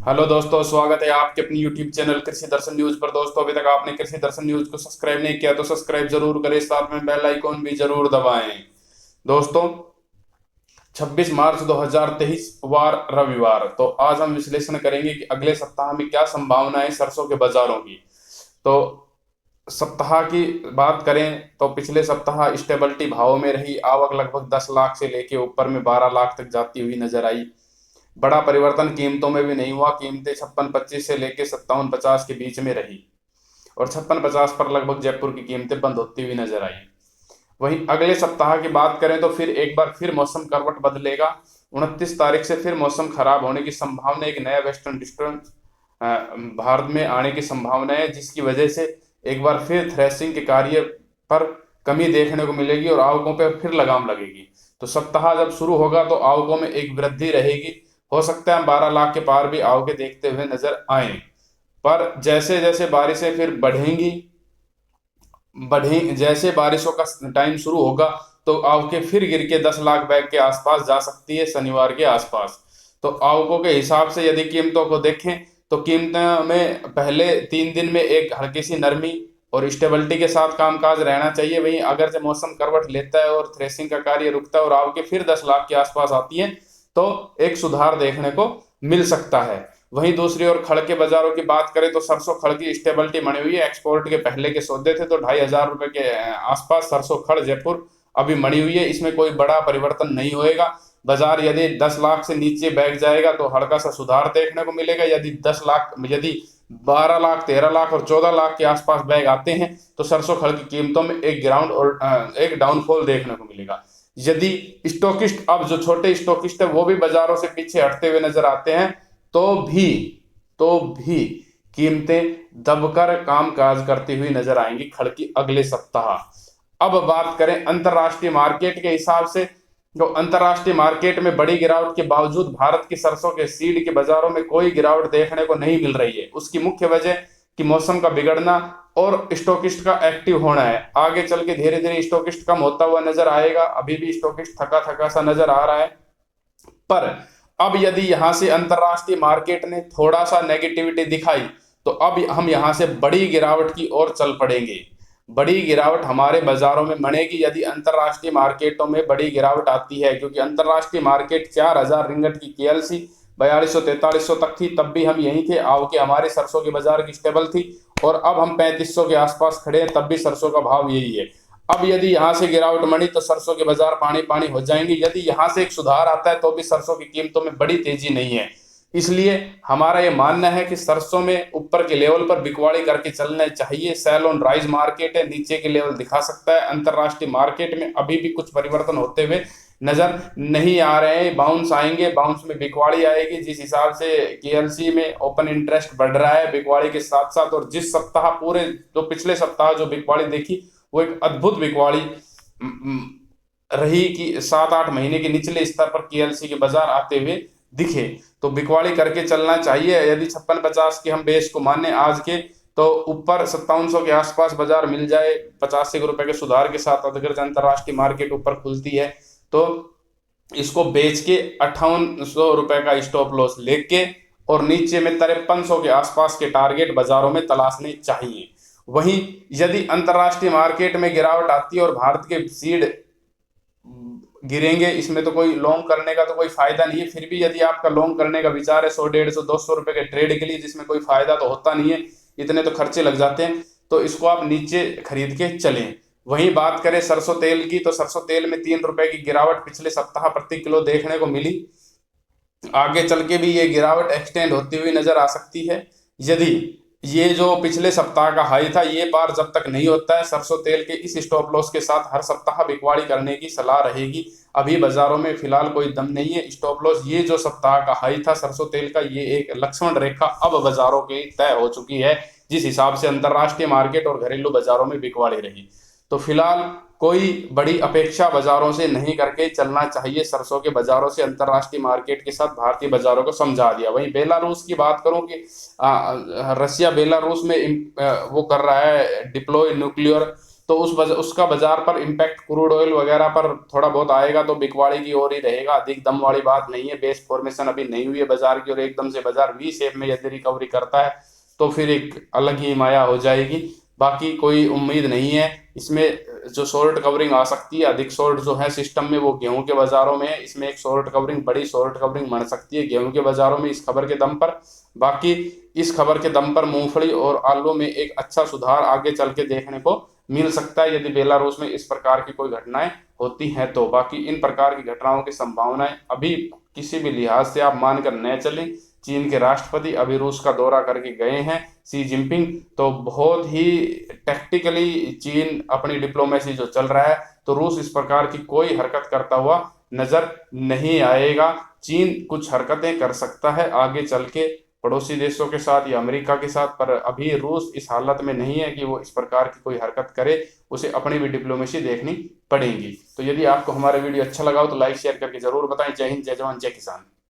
Hello दोस्तों, स्वागत है आपके अपनी यूट्यूब चैनल कृषि दर्शन न्यूज पर। दोस्तों, अभी तक आपने कृषि दर्शन न्यूज को सब्सक्राइब नहीं किया तो सब्सक्राइब जरूर करें, साथ में बेल आइकॉन भी जरूर दबाएं। दोस्तों, 26 मार्च 2023 वार रविवार। तो आज हम विश्लेषण करेंगे कि अगले सप्ताह में क्या संभावना है सरसों के बाजारों की। तो सप्ताह की बात करें तो पिछले सप्ताह स्टेबिलिटी भाव में रही। आवक लगभग 10 लाख से लेके ऊपर में 12 लाख तक जाती हुई नजर आई। बड़ा परिवर्तन कीमतों में भी नहीं हुआ। कीमतें 56-25 से लेके 57-50 के बीच में रही और 56-50 पर लगभग जयपुर की कीमतें बंद होती हुई नजर आई। वहीं अगले सप्ताह की बात करें तो फिर एक बार फिर मौसम करवट बदलेगा। 29 तारीख से फिर मौसम खराब होने की संभावना, एक नया वेस्टर्न डिस्टर्बेंस भारत में आने की संभावना है, जिसकी वजह से एक बार फिर थ्रेसिंग के कार्य पर कमी देखने को मिलेगी और आवकों पर फिर लगाम लगेगी। तो सप्ताह जब शुरू होगा तो आवकों में एक वृद्धि रहेगी। हो सकता है 12 लाख के पार भी आवकें देखते हुए नजर आए। पर जैसे जैसे बारिशें फिर बढ़ें जैसे बारिशों का टाइम शुरू होगा तो आवकें फिर गिर के 10 लाख बैग के आसपास जा सकती है शनिवार के आसपास। तो आवकों के हिसाब से यदि कीमतों को देखें तो कीमतों में पहले 3 दिन में एक हल्की सी नरमी और स्टेबिलिटी के साथ कामकाज रहना चाहिए। वहीं अगर जब मौसम करवट लेता है और थ्रेसिंग का कार्य रुकता है और आवकें फिर 10 लाख के आसपास आती है तो एक सुधार देखने को मिल सकता है। वहीं दूसरी ओर खड़ के बाजारों की बात करें तो सरसों खड़ की स्टेबिलिटी बनी हुई है। एक्सपोर्ट के पहले के सौदे थे तो 2,500 रुपए के आसपास सरसों खड़ जयपुर अभी मड़ी हुई है। इसमें कोई बड़ा परिवर्तन नहीं होएगा। बाजार यदि 10 लाख से नीचे बैठ जाएगा तो हल्का सा सुधार देखने को मिलेगा। यदि 12 लाख, 13 लाख और 14 लाख के आसपास बैग आते हैं तो सरसों खड़ की कीमतों में एक ग्राउंड और एक डाउनफॉल देखने को मिलेगा। यदि स्टॉकिस्ट, अब जो छोटे स्टॉकिस्ट है वो भी बाजारों से पीछे हटते हुए नजर आते हैं तो भी तो भी कीमतें दबकर कामकाज करती हुई नजर आएंगी खड़ की अगले सप्ताह। अब बात करें अंतरराष्ट्रीय मार्केट के हिसाब से, तो अंतरराष्ट्रीय मार्केट में बड़ी गिरावट के बावजूद भारत की सरसों के सीड के बाजारों में कोई गिरावट देखने को नहीं मिल रही है। उसकी मुख्य वजह कि मौसम का बिगड़ना और स्टॉकिस्ट का एक्टिव होना है। आगे चल के धीरे धीरे स्टॉकिस्ट कम होता हुआ नजर आएगा। अभी भी स्टॉकिस्ट थका थका सा नजर आ रहा है। पर अब यदि यहां से अंतरराष्ट्रीय मार्केट ने थोड़ा सा नेगेटिविटी दिखाई तो अब हम यहां से बड़ी गिरावट की ओर चल पड़ेंगे। बड़ी गिरावट हमारे बाजारों में बनेगी यदि अंतरराष्ट्रीय मार्केटों में बड़ी गिरावट आती है, क्योंकि अंतरराष्ट्रीय मार्केट 4,000 रिंगट की केएलसी 4200-4300 तक थी, तब भी हम यहीं थे। आवके हमारे सरसों के बाजार की स्टेबल थी और अब हम 3500 के आसपास खड़े हैं, तब भी सरसों का भाव यही है। अब यदि यहां से गिरावट मनी तो सरसों के बाजार पानी पानी हो जाएंगे। यदि यहां से एक सुधार आता है तो भी सरसों की कीमतों में बड़ी तेजी नहीं है। इसलिए हमारा ये मानना है कि सरसों में ऊपर के लेवल पर बिकवाड़ी करके चलना चाहिए। सेल ऑन राइज मार्केट है, नीचे के लेवल दिखा सकता है। अंतरराष्ट्रीय मार्केट में अभी भी कुछ परिवर्तन होते हुए नजर नहीं आ रहे हैं। बाउंस आएंगे, बाउंस में बिकवाड़ी आएगी। जिस हिसाब से केएलसी में ओपन इंटरेस्ट बढ़ रहा है बिकवाड़ी के साथ साथ, और जिस सप्ताह पूरे जो पिछले सप्ताह जो बिकवाड़ी देखी वो एक अद्भुत बिकवाड़ी रही कि 7-8 महीने के निचले स्तर पर केएलसी के बाजार आते हुए दिखे। तो बिकवाड़ी करके चलना चाहिए। यदि 56-50 के हम बेस को माने आज के, तो ऊपर 5700 के आसपास बाजार मिल जाए 85 रुपए के सुधार के साथ, अगर अंतरराष्ट्रीय मार्केट ऊपर खुलती है तो इसको बेच के 5800 रुपए का स्टॉप लॉस लेके और नीचे में 5300 के आसपास के टारगेट बाजारों में तलाशने चाहिए। वहीं यदि अंतरराष्ट्रीय मार्केट में गिरावट आती है और भारत के सीड गिरेंगे, इसमें तो कोई लॉन्ग करने का तो कोई फायदा नहीं है। फिर भी यदि आपका लॉन्ग करने का विचार है 100, 150, 200 रुपए के ट्रेड के लिए, जिसमें कोई फायदा तो होता नहीं है, इतने तो खर्चे लग जाते हैं, तो इसको आप नीचे खरीद के चलें। वहीं बात करें सरसों तेल की, तो सरसों तेल में 3 रुपए की गिरावट पिछले सप्ताह प्रति किलो देखने को मिली। आगे चल के भी ये गिरावट एक्सटेंड होती हुई नजर आ सकती है। यदि ये जो पिछले सप्ताह का हाई था ये पार जब तक नहीं होता है, सरसों तेल के इस स्टॉप लॉस के साथ हर सप्ताह बिकवाड़ी करने की सलाह रहेगी। अभी बाजारों में फिलहाल कोई दम नहीं है। स्टॉप लॉस ये जो सप्ताह का हाई था सरसों तेल का, ये एक लक्ष्मण रेखा अब बाजारों की तय हो चुकी है, जिस हिसाब से अंतरराष्ट्रीय मार्केट और घरेलू बाजारों में बिकवाड़ी रही। तो फिलहाल कोई बड़ी अपेक्षा बाजारों से नहीं करके चलना चाहिए। सरसों के बाजारों से अंतरराष्ट्रीय मार्केट के साथ भारतीय बाजारों को समझा दिया। वहीं बेलारूस की बात करूं कि रसिया बेलारूस में वो कर रहा है डिप्लॉय न्यूक्लियर तो उसका बाजार पर इम्पैक्ट क्रूड ऑयल वगैरह पर थोड़ा बहुत आएगा, तो बिकवाड़ी की ओर ही रहेगा। अधिक दम वाली बात नहीं है, बेस फॉर्मेशन अभी नहीं हुई है बाजार की, और एकदम से बाजार वी शेप में यदि रिकवरी करता है तो फिर एक अलग ही माया हो जाएगी। बाकी कोई उम्मीद नहीं है इसमें। जो शॉर्ट कवरिंग आ सकती है, अधिक शॉर्ट जो है सिस्टम में, वो गेहूं के बाजारों में है। इसमें एक शॉर्ट कवरिंग, बड़ी शॉर्ट कवरिंग बन सकती है गेहूं के बाजारों में इस खबर के दम पर। बाकी इस खबर के दम पर मूंगफली और आलू में एक अच्छा सुधार आगे चल के देखने को मिल सकता है, यदि बेलारूस में इस प्रकार की कोई घटनाएं होती हैं तो। बाकी इन प्रकार की घटनाओं की संभावनाएं अभी किसी भी लिहाज से आप मानकर न चलें। चीन के राष्ट्रपति अभी रूस का दौरा करके गए हैं, शी जिनपिंग, तो बहुत ही टैक्टिकली चीन अपनी डिप्लोमेसी जो चल रहा है, तो रूस इस प्रकार की कोई हरकत करता हुआ नजर नहीं आएगा। चीन कुछ हरकतें कर सकता है आगे चल के पड़ोसी देशों के साथ या अमेरिका के साथ, पर अभी रूस इस हालत में नहीं है कि वो इस प्रकार की कोई हरकत करे। उसे अपनी भी डिप्लोमेसी देखनी पड़ेगी। तो यदि आपको हमारा वीडियो अच्छा लगा हो तो लाइक शेयर करके जरूर बताएं। जय हिंद, जय जवान, जय किसान।